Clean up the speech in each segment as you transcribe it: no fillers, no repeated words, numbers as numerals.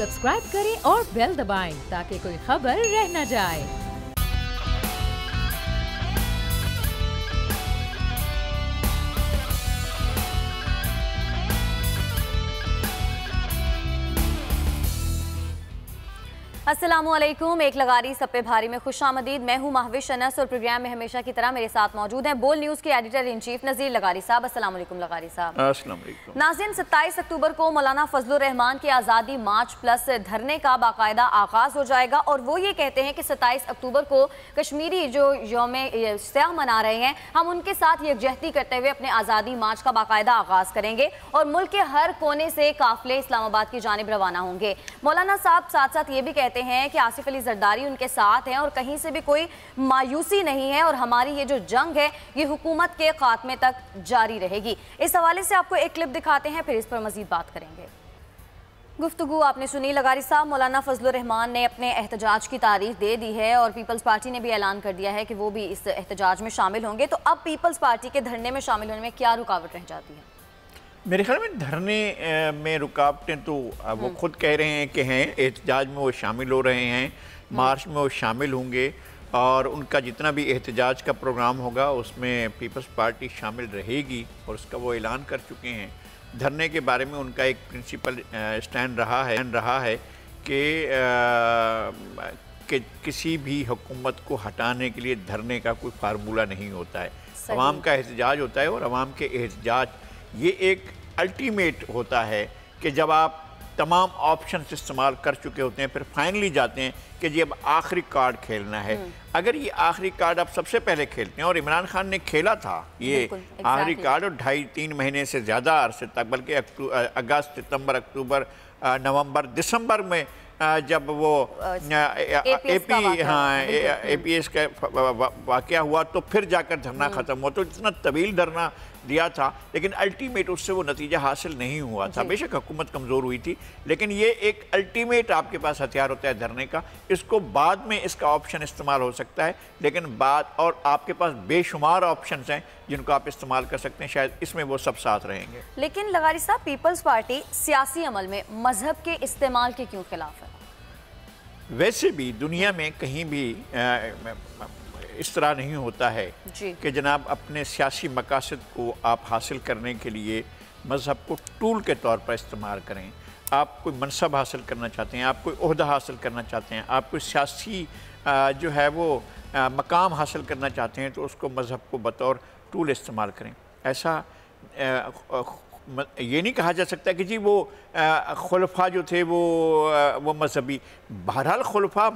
Subscribe करें और bell दबाएं ताकि कोई खबर रह न जाए। अस्सलामुअलैकुम। एक लगारी सब पे भारी में खुशामदीद। मैं हूँ महविश अनस और प्रोग्राम में हमेशा की तरह मेरे साथ मौजूद हैं बोल न्यूज़ के एडिटर इन चीफ नज़ीर लगारी साहब। अस्सलाम वालेकुम लगारी साहब। अस्सलाम वालेकुम। नाज़रीन, 27 अक्टूबर को मौलाना फजलुर रहमान के आज़ादी मार्च प्लस धरने का बाकायदा आगाज़ हो जाएगा और वो ये कहते हैं कि 27 अक्टूबर को कश्मीरी जो यौम स्याह मना रहे हैं, हम उनके साथ यकजहती करते हुए अपने आज़ादी मार्च का बाकायदा आगाज़ करेंगे और मुल्क के हर कोने से काफिले इस्लामाबाद की जानिब रवाना होंगे। मौलाना साहब साथ साथ ये भी कहते हैं कि आसिफ अली जरदारी उनके साथ हैं और कहीं से भी कोई मायूसी नहीं है और हमारी ये जो जंग है ये हुकूमत के खात्मे तक जारी रहेगी। इस हवाले से आपको एक क्लिप दिखाते हैं, फिर इस पर मजीद बात करेंगे। गुफ्तगू आपने सुनी लगारी साहब। मौलाना फजलुर रहमान ने अपने एहतजाज की तारीख दे दी है और पीपल्स पार्टी ने भी ऐलान कर दिया है कि वो भी इस एहतजाज में शामिल होंगे। तो अब पीपल्स पार्टी के धरने में शामिल होने में क्या रुकावट रह जाती है? मेरे ख्याल में धरने में रुकावटें तो वो खुद कह रहे हैं कि हैं, एहतजाज में वो शामिल हो रहे हैं, मार्च में वो शामिल होंगे और उनका जितना भी एहतजाज का प्रोग्राम होगा उसमें पीपल्स पार्टी शामिल रहेगी और उसका वो ऐलान कर चुके हैं। धरने के बारे में उनका एक प्रिंसिपल स्टैंड रहा है कि किसी भी हुकूमत को हटाने के लिए धरने का कोई फार्मूला नहीं होता है। अवाम का एहतजाज होता है और अवाम के एहतजाज ये एक अल्टीमेट होता है कि जब आप तमाम ऑप्शंस इस्तेमाल कर चुके होते हैं फिर फाइनली जाते हैं कि जी अब आखिरी कार्ड खेलना है। अगर ये आखिरी कार्ड आप सबसे पहले खेलते हैं और इमरान खान ने खेला था ये आखिरी कार्ड और 2.5-3 महीने से ज़्यादा अरसे तक, बल्कि अगस्त, सितंबर, अक्टूबर, नवंबर, दिसंबर में जब वो एपीएस का वाक़या हुआ तो फिर जाकर धरना ख़त्म हुआ। तो इतना तवील धरना दिया था लेकिन अल्टीमेट उससे वो नतीजा हासिल नहीं हुआ था। बेशक हुकूमत कमज़ोर हुई थी लेकिन ये एक अल्टीमेट आपके पास हथियार होता है धरने का। इसको बाद में इसका ऑप्शन इस्तेमाल हो सकता है लेकिन बाद और आपके पास बेशुमार ऑप्शंस हैं जिनको आप इस्तेमाल कर सकते हैं, शायद इसमें वो सब साथ रहेंगे। लेकिन लगारी साहब, पीपल्स पार्टी सियासी अमल में मजहब के इस्तेमाल के क्यों खिलाफ है? वैसे भी दुनिया में कहीं भी इस तरह नहीं होता है कि जनाब अपने सियासी मकासद को आप हासिल करने के लिए मज़हब को टूल के तौर पर इस्तेमाल करें। आप कोई मनसब हासिल करना चाहते हैं, आप कोई ओहदा हासिल करना चाहते हैं, आप कोई सियासी जो है वो मकाम हासिल करना चाहते हैं तो उसको मज़हब को बतौर टूल इस्तेमाल करें। ऐसा ये नहीं कहा जा सकता कि जी वो खुलफा जो थे वो मजहबी, बहरहाल खुलफा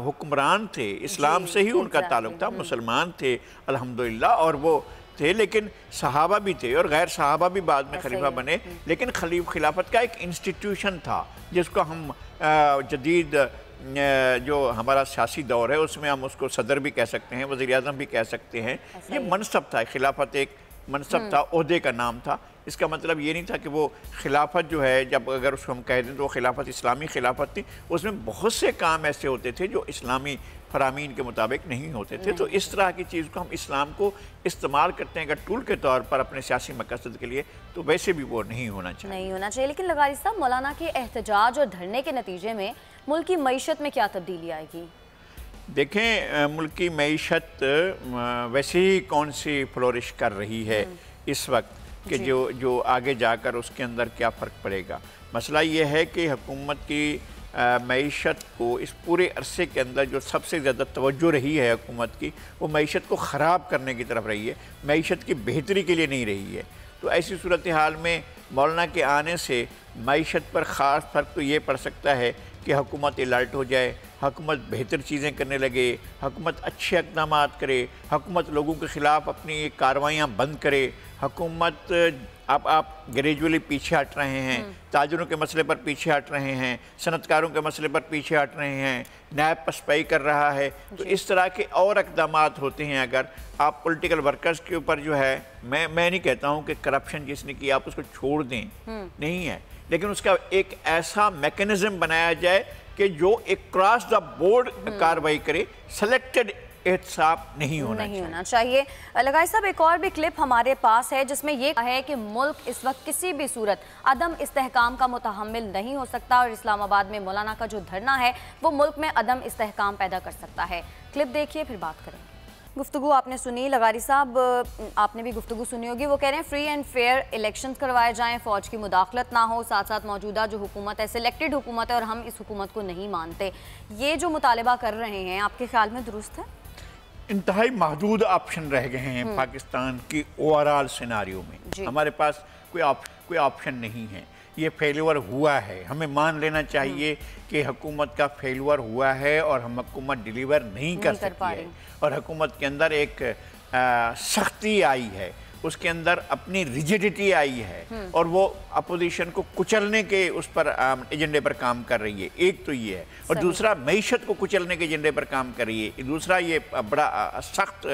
हुक्मरान थे, इस्लाम से ही उनका ताल्लुक़ था, मुसलमान थे अल्हम्दुलिल्लाह और वो थे, लेकिन सहाबा भी थे और गैर सहाबा भी बाद में खलीफा बने। लेकिन खिलाफत का एक इंस्टीट्यूशन था जिसको हम जदीद जो हमारा सियासी दौर है उसमें हम उसको सदर भी कह सकते हैं, वज़ीर आज़म भी कह सकते हैं। ये मनसब था, खिलाफत एक मनसब था, ओहदे का नाम था। इसका मतलब ये नहीं था कि वो खिलाफत जो है, जब अगर उसको हम कह दें तो वो खिलाफत इस्लामी खिलाफत थी, उसमें बहुत से काम ऐसे होते थे जो इस्लामी फरामीन के मुताबिक नहीं होते थे। तो इस तरह की चीज़ को हम इस्लाम को इस्तेमाल करते हैं अगर टूल के तौर पर अपने सियासी मकसद के लिए, तो वैसे भी वो नहीं होना चाहिए। लेकिन लगारी साहब, मौलाना के एहतजाज और धरने के नतीजे में मुल्क की मईशत में क्या तब्दीली आएगी? देखें, मुल्क की मईशत वैसे ही कौन सी फ्लोरिश कर रही है इस वक्त कि जो आगे जाकर उसके अंदर क्या फ़र्क पड़ेगा। मसला ये है कि हुकूमत की मईशत को इस पूरे अरसे के अंदर जो सबसे ज़्यादा तवज्जो रही है हुकूमत की, वो मईशत को ख़राब करने की तरफ रही है, मईशत की बेहतरी के लिए नहीं रही है। तो ऐसी सूरत हाल में मौलाना के आने से मईशत पर ख़ास फ़र्क तो ये पड़ सकता है कि हुकूमत अलर्ट हो जाए, हुकूमत बेहतर चीज़ें करने लगे, हुकूमत अच्छे इक़दाम करे, हुकूमत लोगों के ख़िलाफ़ अपनी कार्रवाइयाँ बंद करे। हुकूमत अब आप ग्रेजुअली पीछे हट रहे हैं, ताजरों के मसले पर पीछे हट रहे हैं, सनतकारों के मसले पर पीछे हट रहे हैं, नैब पसपाई कर रहा है। तो इस तरह के और इक़दाम होते हैं। अगर आप पॉलिटिकल वर्कर्स के ऊपर जो है, मैं नहीं कहता हूँ कि करप्शन जिसने की आप उसको छोड़ दें, नहीं है, लेकिन उसका एक ऐसा मैकेनिज़्म बनाया जाए कि जो एक क्रॉस द बोर्ड कार्रवाई करे, सेलेक्टेड एहतसाब नहीं होना चाहिए। लगाई साहब, एक और भी क्लिप हमारे पास है जिसमें ये है कि मुल्क इस वक्त किसी भी सूरत अदम इस्तेहकाम का मुतहम्मिल नहीं हो सकता और इस्लामाबाद में मौलाना का जो धरना है वो मुल्क में अदम इस्तेहकाम पैदा कर सकता है। क्लिप देखिए फिर बात करेंगे। गुफ्तगू आपने सुनी, लगारी साहब आपने भी गुफ्तगू सुनी होगी। वो कह रहे हैं फ्री एंड फेयर इलेक्शंस करवाए जाएं, फ़ौज की मुदाखलत ना हो, साथ साथ मौजूदा जो हुकूमत है सिलेक्टेड हुकूमत है और हम इस हुकूमत को नहीं मानते। ये जो मुतालिबा कर रहे हैं आपके ख्याल में दुरुस्त है? इंतहाई महदूद ऑप्शन रह गए हैं पाकिस्तान की ओवरऑल सिनारियो में। हमारे पास कोई ऑप्शन नहीं है। ये फेल्यूर हुआ है, हमें मान लेना चाहिए कि हुकूमत का फेल्यूर हुआ है और हम हुकूमत डिलीवर नहीं कर सकती है और हुकूमत के अंदर एक सख्ती आई है, उसके अंदर अपनी रिजिडिटी आई है और वो अपोजिशन को कुचलने के उस पर एजेंडे पर काम कर रही है। एक तो ये है और दूसरा मईशत को कुचलने के एजेंडे पर काम कर रही है। दूसरा ये बड़ा सख्त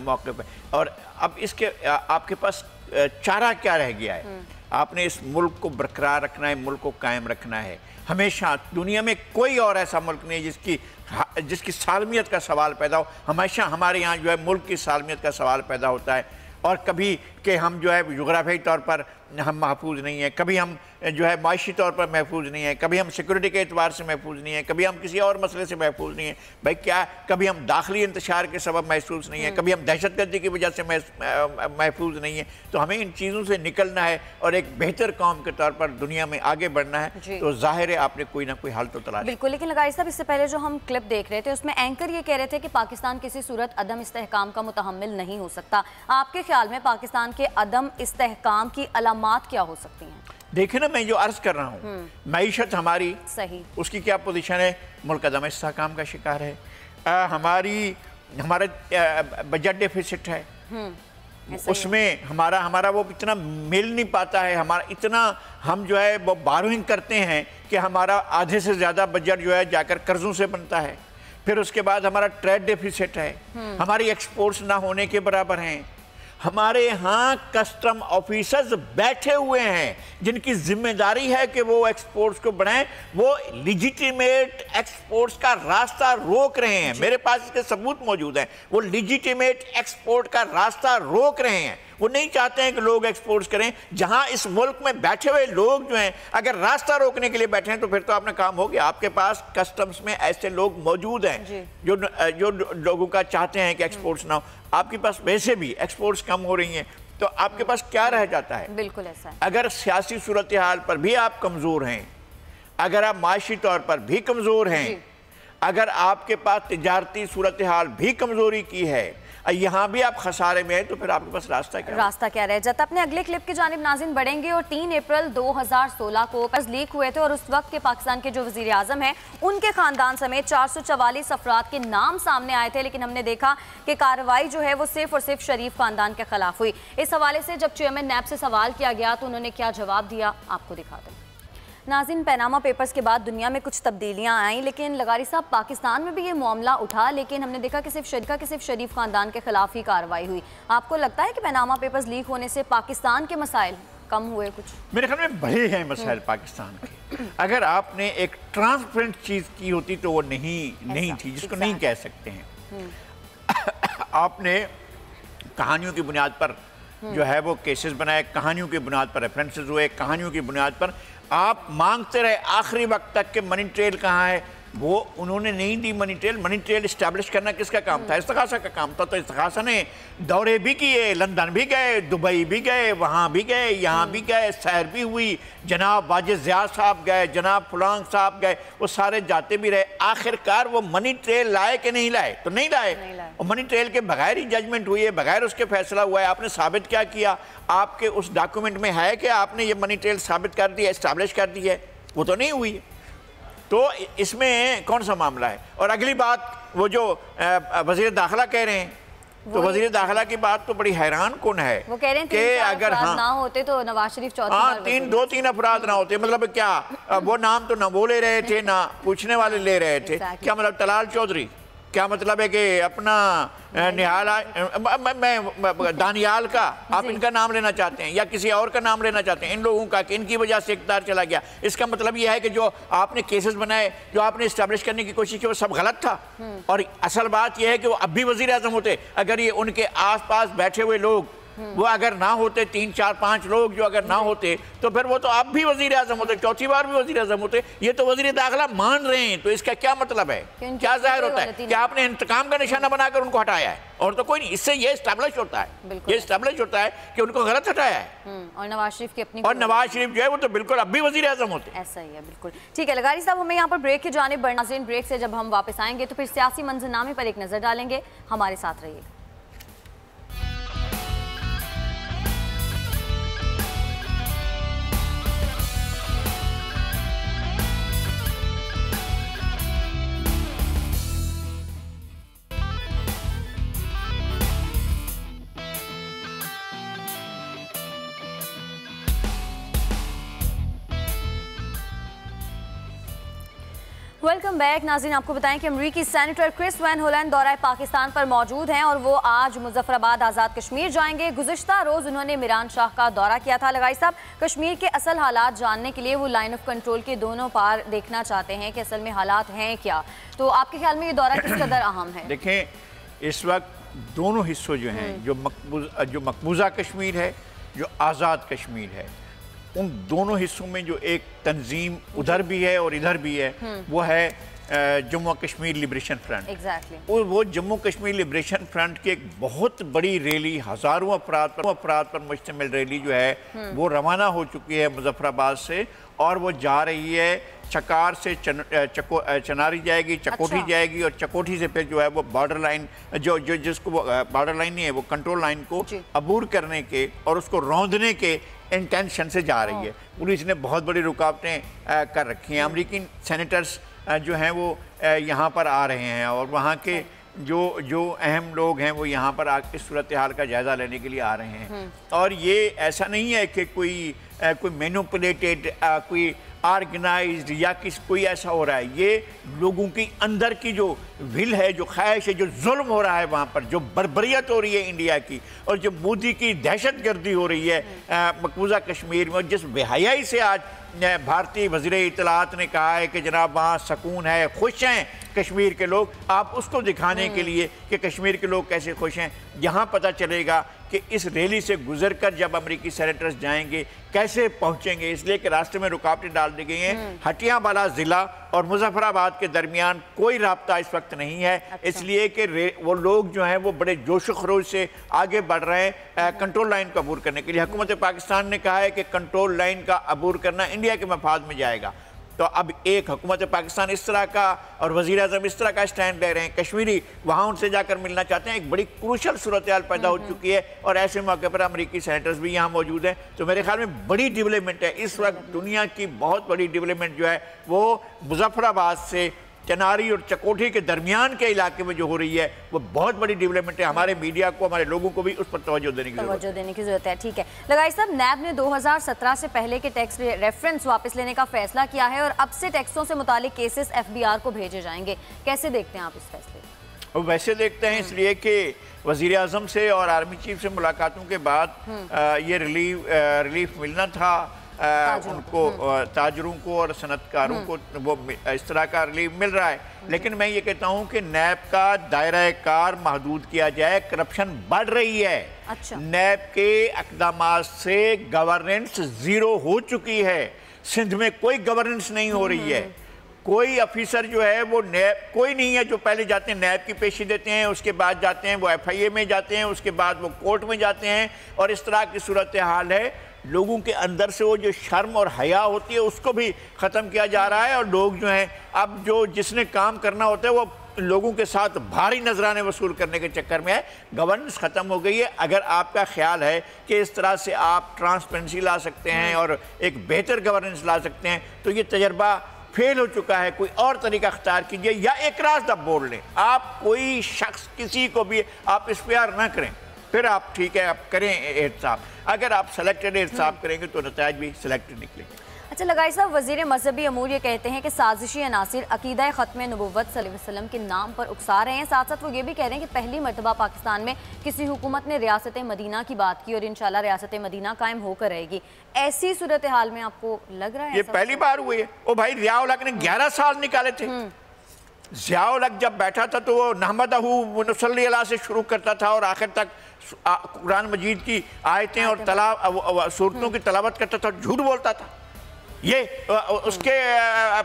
मौके पर। और अब इसके आपके पास चारा क्या रह गया है? आपने इस मुल्क को बरकरार रखना है, मुल्क को कायम रखना है। हमेशा दुनिया में कोई और ऐसा मुल्क नहीं है जिसकी सालमियत का सवाल पैदा हो। हमेशा हमारे यहाँ जो है मुल्क की सालमियत का सवाल पैदा होता है और कभी कि हम जो है जोग्राफियाई तौर पर हम महफूज नहीं हैं, कभी हम जो है माशी तौर पर महफूज नहीं है, कभी हम सिक्योरिटी के एतबार से महफूज नहीं है, कभी हम किसी और मसले से महफूज नहीं है। भाई क्या, कभी हम दाखिली इंतशार के सबब महसूस नहीं है, कभी हम दहशतगर्दी की वजह से महफूज नहीं है। तो हमें इन चीज़ों से निकलना है और एक बेहतर कौम के तौर पर दुनिया में आगे बढ़ना है। तो जाहिर है आपने कोई ना कोई हल तो तलाश। बिल्कुल, लेकिन लगाई साहब इससे पहले जो हम क्लिप देख रहे थे उसमें एंकर ये कह रहे थे कि पाकिस्तान किसी सूरत अदम इस्तेहकाम का मुतहम्मिल नहीं हो सकता। आपके ख्याल में पाकिस्तान के अदम इस्तेहकाम की अलामात क्या हो सकती हैं? देखिए ना, मैं जो अर्ज कर रहा हूँ, मईशत हमारी सही, उसकी क्या पोजीशन है? मुल्क अदम इस्तेहकाम का शिकार है। हमारा बजट डेफिसिट है, उसमें हमारा वो इतना मिल नहीं पाता है। हमारा इतना हम जो है वो बारोइंग करते हैं कि हमारा आधे से ज़्यादा बजट जो है जाकर कर्जों से बनता है। फिर उसके बाद हमारा ट्रेड डेफिसिट है, हमारी एक्सपोर्ट्स ना होने के बराबर हैं। हमारे यहाँ कस्टम ऑफिसर्स बैठे हुए हैं जिनकी जिम्मेदारी है कि वो एक्सपोर्ट्स को बढ़ाएं, वो लिजिटिमेट एक्सपोर्ट्स का रास्ता रोक रहे हैं। मेरे पास इसके सबूत मौजूद हैं। वो लिजिटिमेट एक्सपोर्ट का रास्ता रोक रहे हैं। वो नहीं चाहते हैं कि लोग एक्सपोर्ट्स करें। जहां इस मुल्क में बैठे हुए लोग जो हैं अगर रास्ता रोकने के लिए बैठे हैं तो फिर तो आपने काम हो गया। आपके पास कस्टम्स में ऐसे लोग मौजूद हैं जो लोगों का चाहते हैं कि एक्सपोर्ट्स ना हो। आपके पास वैसे भी एक्सपोर्ट्स कम हो रही हैं, तो आपके पास क्या रह जाता है? बिल्कुल ऐसा है। अगर सियासी सूरत हाल पर भी आप कमज़ोर हैं, अगर आप माशी तौर पर भी कमज़ोर हैं, अगर आपके पास तिजारती सूरत हाल भी कमज़ोरी की है, यहाँ भी आप खसारे में हैं, तो फिर आपके पास रास्ता क्या रह जाता? अपने अगले क्लिप की जानिब नाज़रीन बढ़ेंगे। और 3 अप्रैल 2016 को पेपर्स लीक हुए थे और उस वक्त के पाकिस्तान के जो वज़ीर आज़म हैं उनके ख़ानदान समेत 444 अफराद के नाम सामने आए थे, लेकिन हमने देखा कि कार्रवाई जो है वो सिर्फ और सिर्फ शरीफ ख़ानदान के खिलाफ हुई। इस हवाले से जब चेयरमैन नैब से सवाल किया गया तो उन्होंने क्या जवाब दिया, आपको दिखा दें। नाज़रीन, पैनामा पेपर्स के बाद दुनिया में कुछ तब्दीलियां आई, लेकिन लगारी साहब पाकिस्तान में भी ये मामला उठा, लेकिन हमने देखा कि सिर्फ शरीफ खानदान के खिलाफ ही कार्रवाई हुई। आपको लगता है कि पैनामा पेपर्स लीक होने से पाकिस्तान के मसाइल कम हुए? कुछ मेरे ख्याल में बड़े हैं मसाइल पाकिस्तान के। अगर आपने एक ट्रांसपेरेंट चीज़ की होती तो वो नहीं थी, जिसको नहीं कह सकते हैं। आपने कहानियों की बुनियाद पर जो है वो केसेस बनाए, कहानियों की बुनियाद पर रेफरेंसेस हुए, कहानियों की बुनियाद पर आप मांगते रहे आखिरी वक्त तक कि मनी ट्रेल कहाँ है। वो उन्होंने नहीं दी मनी ट्रेल इस्टेब्लिश करना किसका काम था? इस्तिगासा का काम था। तो इस्तिगासा ने दौरे भी किए, लंदन भी गए, दुबई भी गए, वहाँ भी गए, यहाँ भी गए, सैर भी हुई, जनाब वाजिद ज़िया साहब गए, जनाब फलांग साहब गए, वो सारे जाते भी रहे। आखिरकार वो मनी ट्रेल लाए कि नहीं लाए? तो नहीं लाए। और मनी ट्रेल के बगैर ही जजमेंट हुई है, बगैर उसके फैसला हुआ है। आपने साबित क्या किया? आपके उस डॉक्यूमेंट में है कि आपने ये मनी ट्रेल साबित कर दी है, इस्टेब्लिश कर दी है? वो तो नहीं हुई है। तो इसमें कौन सा मामला है? और अगली बात, वो जो वज़ीर दाखिला कह रहे हैं, तो वज़ीर दाखिला की बात तो बड़ी हैरान कौन है। वो कह रहे हैं कि अगर ना होते तो नवाज शरीफ दो तीन अफराद ना होते, मतलब क्या वो नाम तो ना वो ले रहे थे ना पूछने वाले ले रहे थे। क्या मतलब तलाल चौधरी क्या मतलब है कि अपना निहाला दानियाल का आप इनका नाम लेना चाहते हैं या किसी और का नाम लेना चाहते हैं, इन लोगों का कि इनकी वजह से इक़्तिदार चला गया। इसका मतलब यह है कि जो आपने केसेस बनाए, जो आपने इस्टेब्लिश करने की कोशिश की, वो सब गलत था। और असल बात यह है कि वो अब भी वज़ीर आज़म होते अगर ये उनके आसपास बैठे हुए लोग वो अगर ना होते, 3, 4, 5 लोग जो अगर ना होते, तो फिर वो तो अब भी वज़ीर आज़म होते, चौथी बार भी वज़ीर आज़म होते। ये तो वज़ीर दाखिला मान रहे हैं, तो इसका क्या मतलब है, क्या जाहिर होता है कि आपने इंतकाम का निशाना बनाकर उनको हटाया है, और तो कोई नहीं। इससे ये एस्टैब्लिश होता है, ये एस्टैब्लिश होता है कि उनको गलत हटाया है। और नवाज शरीफ की अपनी, और नवाज शरीफ जो है वो तो बिल्कुल अब भी वज़ीर आज़म होते। ऐसा ही है, बिल्कुल ठीक है। लगारी साहब, हमें यहाँ पर ब्रेक की जानिब बढ़ना। नाज़रीन, ब्रेक से जब हम वापस आएंगे तो फिर सियासी मंजरनामे पर एक नज़र डालेंगे। हमारे साथ रहिएगा। Welcome back. नाज़रीन, आपको बताएं कि अमरीकी सेनेटर क्रिस वैन होलैंड दौरा पाकिस्तान पर मौजूद हैं और वो आज मुजफ्फराबाद आज़ाद कश्मीर जाएंगे। गुज़िश्ता रोज़ उन्होंने मीरान शाह का दौरा किया था। लगाई साहब, कश्मीर के असल हालात जानने के लिए वो लाइन ऑफ कंट्रोल के दोनों पार देखना चाहते हैं कि असल में हालात हैं क्या। तो आपके ख्याल में ये दौरा किस कदर अहम है? देखें, इस वक्त दोनों हिस्सों जो हैं, जो मकबूजा कश्मीर है, जो आज़ाद कश्मीर है, उन दोनों हिस्सों में जो एक तंजीम उधर भी है और इधर भी है, वो है Jammu Kashmir liberation front. Exactly. और वो जम्मू कश्मीर लिबरेशन फ्रंट की एक बहुत बड़ी रैली, हज़ारों अफराद पर मुश्तमिल रैली जो है वो रवाना हो चुकी है मुजफ्फराबाद से, और वो जा रही है चकार से चनारी जाएगी, चकोठी जाएगी, और चकोठी से फिर जो है वो बॉर्डर लाइन, जो जिसको बॉर्डर लाइन नहीं है, वो कंट्रोल लाइन को अबूर करने के और उसको रौंदने के इंटेंशन से जा रही है। पुलिस ने बहुत बड़ी रुकावटें कर रखी हैं। अमेरिकी सेनेटर्स जो हैं वो यहाँ पर आ रहे हैं, और वहाँ के जो अहम लोग हैं वो यहाँ पर आकर सूरत हाल का जायज़ा लेने के लिए आ रहे हैं। और ये ऐसा नहीं है कि कोई मैनिपुलेटेड, कोई ऑर्गेनाइज्ड या कोई ऐसा हो रहा है। ये लोगों की अंदर की जो विल है, जो ख्वाहिश है, जो जुल्म हो रहा है वहाँ पर, जो बर्बरियत हो रही है इंडिया की, और जो मोदी की दहशतगर्दी हो रही है मकबूजा कश्मीर में, जिस बेहयाई से आज भारतीय वज़ीर इत्तलात ने कहा है कि जनाब वहाँ सुकून है, खुश हैं कश्मीर के लोग, आप उसको दिखाने के लिए कि कश्मीर के लोग कैसे खुश हैं, यहाँ पता चलेगा कि इस रैली से गुजर कर जब अमेरिकी सेनेटर्स जाएंगे कैसे पहुँचेंगे। इसलिए कि रास्ते में रुकावटें डाल दी गई हैं। हटिया वाला ज़िला और मुजफ्फराबाद के दरमियान कोई राब्ता इस वक्त नहीं है। इसलिए कि वो लोग जो हैं वो बड़े जोश खरोश से आगे बढ़ रहे हैं कंट्रोल लाइन को अबूर करने के लिए। हुकूमत पाकिस्तान ने कहा है कि कंट्रोल लाइन का अबूर करना इंडिया के मफाद में जाएगा। तो अब एक हुकूमत पाकिस्तान इस तरह का और वज़ीर आज़म इस तरह का स्टैंड ले रहे हैं, कश्मीरी वहाँ उनसे जाकर मिलना चाहते हैं। एक बड़ी क्रूशल सूरत हाल पैदा हो चुकी है, और ऐसे मौके पर अमेरिकी सेनेटर्स भी यहाँ मौजूद हैं। तो मेरे ख्याल में बड़ी डेवलपमेंट है इस वक्त, दुनिया की बहुत बड़ी डेवलपमेंट जो है वो मुजफ्फराबाद से चनारी और चकोठी के दरमियान के इलाके में जो हो रही है वो बहुत बड़ी डेवलपमेंट है। हमारे मीडिया को, हमारे लोगों को भी उस पर तवज्जो देने की जरूरत है। ठीक है लगाई साहब, नैब ने 2017 से पहले के टैक्स रेफरेंस वापस लेने का फैसला किया है, और अब से टैक्सों से मुतालिक केसेस FBI को भेजे जाएंगे। कैसे देखते हैं आप इस फैसले को? वैसे देखते हैं इसलिए कि वज़ीर आज़म से और आर्मी चीफ से मुलाकातों के बाद ये रिलीफ मिलना था उनको, ताजरों को और सनतकारों को, वो इस तरह का रिलीफ मिल रहा है। लेकिन मैं ये कहता हूँ कि नैब का दायरा कार महदूद किया जाए, करप्शन बढ़ रही है। नैब के इक़दामात से गवर्नेंस ज़ीरो हो चुकी है। सिंध में कोई गवर्नेंस नहीं हो रही है। कोई ऑफिसर जो है वो नैब कोई नहीं है जो पहले जाते हैं नैब की पेशी देते हैं, उसके बाद जाते हैं वो FIA में जाते हैं, उसके बाद वो कोर्ट में जाते हैं, और इस तरह की सूरत हाल है। लोगों के अंदर से वो जो शर्म और हया होती है उसको भी ख़त्म किया जा रहा है, और लोग जो हैं अब जो जिसने काम करना होता है वो लोगों के साथ भारी नजराने वसूल करने के चक्कर में है। गवर्नेंस ख़त्म हो गई है। अगर आपका ख्याल है कि इस तरह से आप ट्रांसपेरेंसी ला सकते हैं और एक बेहतर गवर्नेंस ला सकते हैं, तो ये तजर्बा फेल हो चुका है। कोई और तरीका अख्तियार कीजिए, या एक रास्ता बोल लें। आप कोई शख्स किसी को भी आप इख्तियार ना करें, फिर आप ठीक है आप करें एहतसाब। अगर आप सेलेक्टेड एहतसाब करेंगे तो नताइज भी सिलेक्टेड निकलेंगे। اچھا لگائی صاحب، وزیر مذہبی امور یہ کہتے ہیں کہ سازشی عناصر عقیدہ ختم نبوت صلی اللہ علیہ وسلم کے نام پر اکسا رہے ہیں، ساتھ ساتھ وہ یہ بھی کہہ رہے ہیں کہ پہلی مرتبہ پاکستان میں کسی حکومت نے ریاست مدینہ کی بات کی اور انشاءاللہ ریاست مدینہ قائم ہو کر رہے گی۔ ایسی صورتحال میں آپ کو لگ رہا ہے یہ پہلی بار ہوئی ہے؟ او بھائی ضیاء الحق نے 11 سال نکالے تھے۔ ضیاء الحق جب بیٹھا تھا تو وہ نحمدہ و نصلی علیہ سے شروع کرتا تھا اور آخر تک قرآن مجید کی آیتیں اور سورتوں کی تلاوت کرتا تھا، جھوٹ بولتا تھا۔ یہ اس کے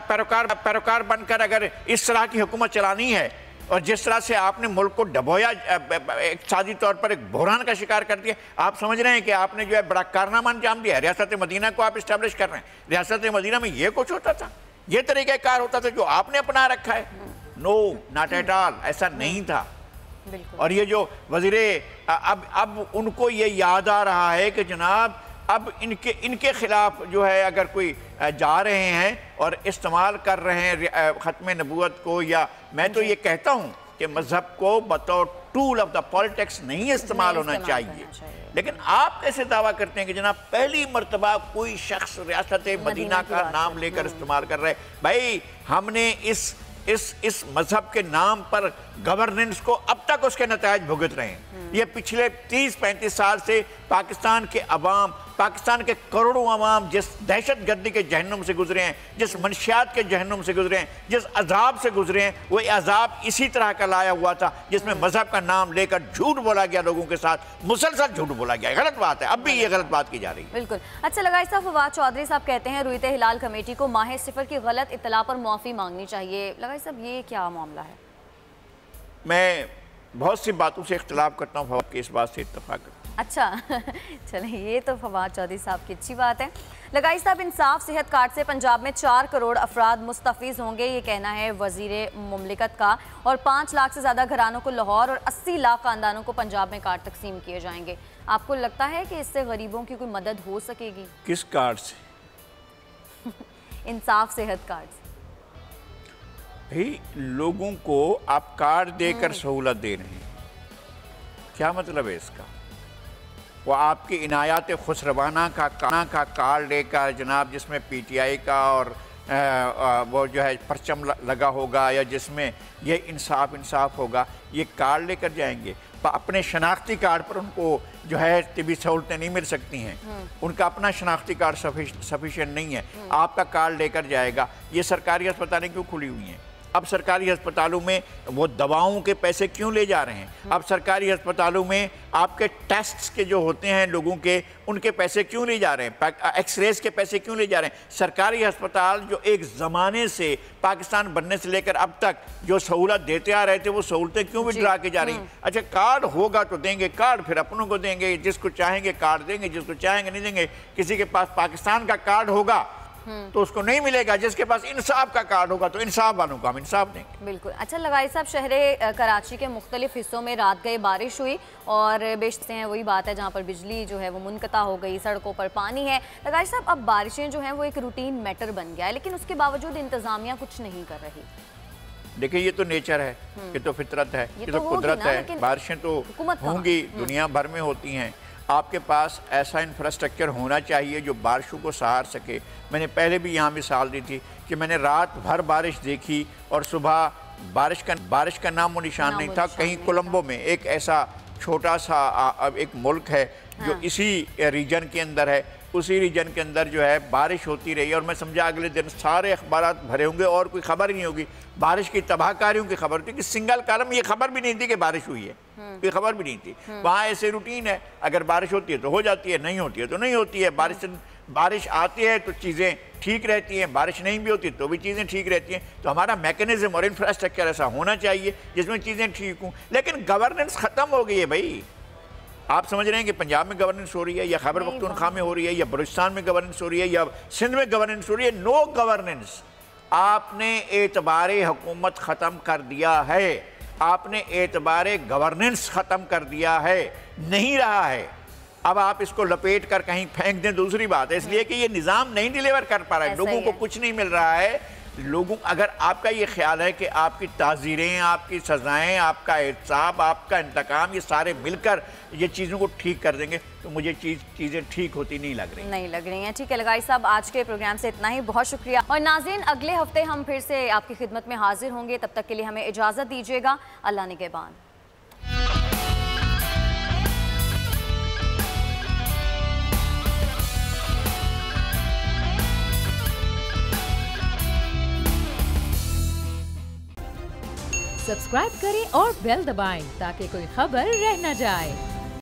پیروکار بن کر اگر اس طرح کی حکومت چلانی ہے اور جس طرح سے آپ نے ملک کو ڈبویا، اقتصادی طور پر ایک بحران کا شکار کر دیا، آپ سمجھ رہے ہیں کہ آپ نے جو ہے بڑا کارنامہ انجام دیا ہے۔ ریاست مدینہ کو آپ اسٹیبلش کر رہے ہیں، ریاست مدینہ میں یہ کچھ ہوتا تھا، یہ طریقہ کار ہوتا تھا جو آپ نے اپنا رکھا ہے؟ نو، ناٹ ایٹ آل، ایسا نہیں تھا۔ اور یہ جو وزیر اب ان کو یہ یاد آ رہا ہے کہ جناب اب ان کے خلاف جو ہے اگر کوئی جا رہے ہیں اور استعمال کر رہے ہیں ختم نبوت کو، یا میں تو یہ کہتا ہوں کہ مذہب کو بطور ٹول آف دا پالیٹکس نہیں استعمال ہونا چاہیے، لیکن آپ کیسے دعویٰ کرتے ہیں کہ جناب پہلی مرتبہ کوئی شخص ریاست مدینہ کا نام لے کر استعمال کر رہے ہیں؟ بھائی ہم نے اس مذہب کے نام پر گورننس کو اب تک اس کے نتائج بھگت رہے ہیں۔ یہ پچھلے 30-35 سال سے پاکستان کے عوام، پاکستان کے کروڑوں عوام جس دہشت گردی کے جہنم سے گزرے ہیں، جس منشیات کے جہنم سے گزرے ہیں، جس عذاب سے گزرے ہیں، وہ عذاب اسی طرح کا لایا ہوا تھا جس میں مذہب کا نام لے کر جھوٹ بولا گیا، لوگوں کے ساتھ مسلسل جھوٹ بولا گیا۔ غلط بات ہے، اب بھی یہ غلط بات کی جا رہی ہے۔ بالکل۔ اچھا لگائی صاحب، فواد چودھری صاحب کہتے ہیں رویت ہلال کمیٹی کو ماہ صفر کی غلط اطلاع پر معافی مانگنی چاہیے۔ لگائی صاحب یہ کیا معاملہ ہے؟ میں بہت سی باتوں سے اختلاف کرتا ہوں، فواد کی اس بات سے اتفاق کرتا ہوں۔ اچھا چلیں، یہ تو فواد چودھری صاحب کی اچھی بات ہے۔ لگائی صاحب، انصاف صحت کارڈ سے پنجاب میں 4 کروڑ افراد مستفیض ہوں گے، یہ کہنا ہے وزیر مملکت کا، اور 5 لاکھ سے زیادہ گھرانوں کو لاہور اور 80 لاکھ خاندانوں کو پنجاب میں کارڈ تقسیم کیے جائیں گے۔ آپ کو لگتا ہے کہ اس سے غریبوں کی کوئی مدد ہو سکے گی؟ کس کارڈ سے؟ انصاف صحت کارڈ سے۔ بھئی لوگوں کو آپ کارڈ دے کر سہولت دے رہے ہیں، کیا مطلب ہے اس کا؟ وہ آپ کی عنایات خسروانہ کا کارڈ لے کر جناب، جس میں پی ٹی آئی کا اور وہ جو ہے پرچم لگا ہوگا، یا جس میں یہ انصاف ہوگا، یہ کارڈ لے کر جائیں گے؟ اپنے شناختی کارڈ پر ان کو جو ہے طبی سہولتیں نہیں مل سکتی ہیں، ان کا اپنا شناختی کارڈ سفیشینٹ نہیں ہے، آپ کا کارڈ لے کر جائے گا۔ یہ سرکاری ہسپتالیں کیوں کھلی ہوئی ہیں؟ اب سرکاری ہسپتالوں میں وہ دواؤں کے پیسے کیوں لے جا رہے ہیں؟ اب سرکاری ہسپتالوں میں آپ کے ٹیسٹس کے جو ہوتے ہیں لوگوں کے، ان کے پیسے کیوں لے جا رہے ہیں؟ ایکس ریز کے پیسے کیوں لے جا رہے ہیں؟ سرکاری ہسپتال جو ایک زمانے سے پاکستان بننے سے لے کر اب تک جو سہولت دیتے آ رہے تھے، وہ سہولتیں کیوں وڈرا کے جا رہی ہیں؟ اچھا کارڈ ہوگا تو دیں گے کارڈ، پھر اپنوں کو دیں گے، جس کو چاہیں گے کارڈ دیں گے، جس کو چاہیں گے نہیں دیں گے۔ کسی کے پاس پاکستان کا کارڈ ہوگا تو اس کو نہیں ملے گا، جس کے پاس انصاف کا کارڈ ہوگا تو انصاف والوں کو ہم انصاف دیں گے۔ بالکل۔ اچھا لگائی صاحب، شہر کراچی کے مختلف حصوں میں رات گئے بارش ہوئی اور بیشتر ہیں وہی بات ہے جہاں پر بجلی جو ہے وہ منقطع ہو گئی، سڑکوں پر پانی ہے۔ لگائی صاحب، اب بارشیں جو ہیں وہ ایک روٹین میٹر بن گیا ہے، لیکن اس کے باوجود انتظامیہ کچھ نہیں کر رہی۔ دیکھیں یہ تو نیچر ہے، یہ تو فطرت ہے، یہ تو قدرت ہے، بارشیں تو ہوں گی، دنیا بھر میں ہوتی ہیں۔ آپ کے پاس ایسا انفراسٹرکچر ہونا چاہیے جو بارشوں کو سہار سکے۔ میں نے پہلے بھی یہاں مثال دی تھی کہ میں نے رات بھر بارش دیکھی اور صبح بارش کا نام و نشان نہیں تھا۔ کہیں کولمبو میں ایک ایسا چھوٹا سا ایک ملک ہے جو اسی ریجن کے اندر ہے، اسی ریجن کے اندر جو ہے بارش ہوتی رہی، اور میں سمجھا اگلے دن سارے اخبارات بھرے ہوں گے اور کوئی خبر ہی نہیں ہوگی، بارش کی تباہ کاریوں کی خبر ہوتی، کہ سنگل کالم یہ خبر بھی نہیں تھی کہ بارش ہوئی ہے، کوئی خبر بھی نہیں تھی۔ وہاں ایسے روٹین ہے، اگر بارش ہوتی ہے تو ہو جاتی ہے، نہیں ہوتی ہے تو نہیں ہوتی ہے۔ بارش آتی ہے تو چیزیں ٹھیک رہتی ہیں، بارش نہیں بھی ہوتی تو بھی چیزیں ٹھیک رہتی ہیں۔ تو ہمارا میکنزم اور انفراسٹرکچر ایسا ہونا چاہیے جس میں چیزیں ٹھیک ہوں، لیکن گورننس ختم ہو گئی ہے بھائی۔ آپ سمجھ رہے ہیں کہ پنجاب میں گورننس ہو رہی ہے، یا خیبر پختونخوا میں ہو رہی ہے، یا بلوچستان میں گورننس ہو رہی ہے، یا سندھ میں گورننس ہو رہی ہے؟ نو گورننس۔ آپ نے اعتبار حکومت ختم کر دیا ہے، آپ نے اعتبار گورننس ختم کر دیا ہے، نہیں رہا ہے۔ اب آپ اس کو لپیٹ کر کہیں پھینک دیں دوسری بات ہے، اس لیے کہ یہ نظام نہیں ڈیلیور کر پا رہا ہے، لوگوں کو کچھ نہیں مل رہا ہے۔ लोगों, अगर आपका ये ख्याल है कि आपकी ताज़ीरें, आपकी सज़ाएं, आपका एहतसाब, आपका इंतकाम, ये सारे मिलकर ये चीज़ों को ठीक कर देंगे, तो मुझे चीज़ें ठीक होती नहीं लग रही हैं। ठीक है लगाई साहब, आज के प्रोग्राम से इतना ही, बहुत शुक्रिया। और नाज़रीन, अगले हफ्ते हम फिर से आपकी खिदमत में हाजिर होंगे, तब तक के लिए हमें इजाज़त दीजिएगा। अल्लाह निगहबान। सब्सक्राइब करें और बेल दबाएं ताकि कोई खबर रह न जाए।